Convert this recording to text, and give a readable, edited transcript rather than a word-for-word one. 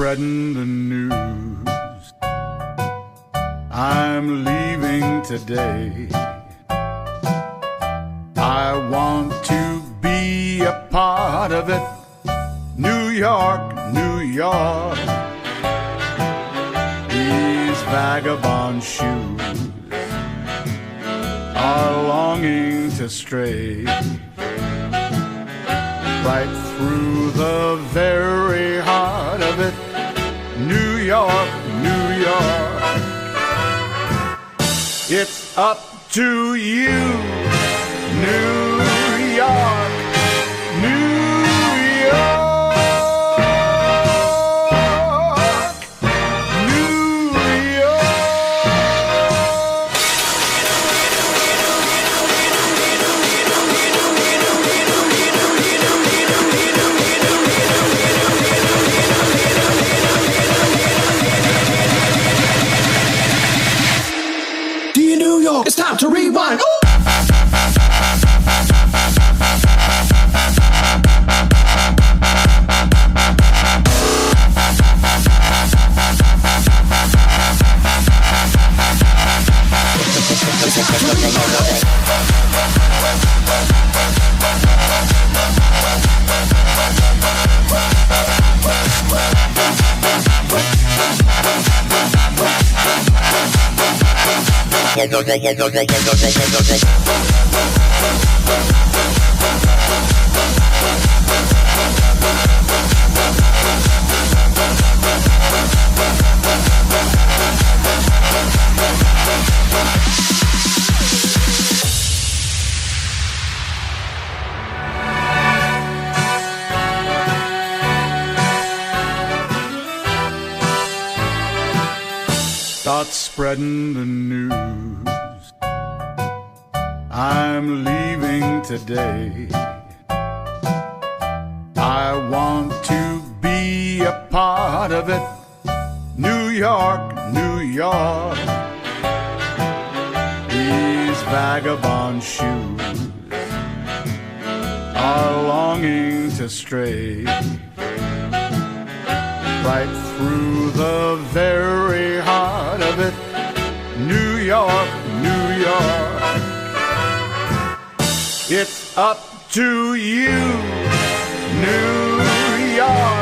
spreading the news. I'm leaving today. I want to be a part of it. New York, New York. These vagabond shoes are longing to stray right through the very heart of it. New York, New York. It's up to you, New York, New York, New York. Dear New York, it's time to rewind. Ooh! Start spreading the news. I'm leaving today. I want to be a part of it. New York, New York. These vagabond shoes are longing to stray right through the very heart of it. New York, New York. It's up to you, New York.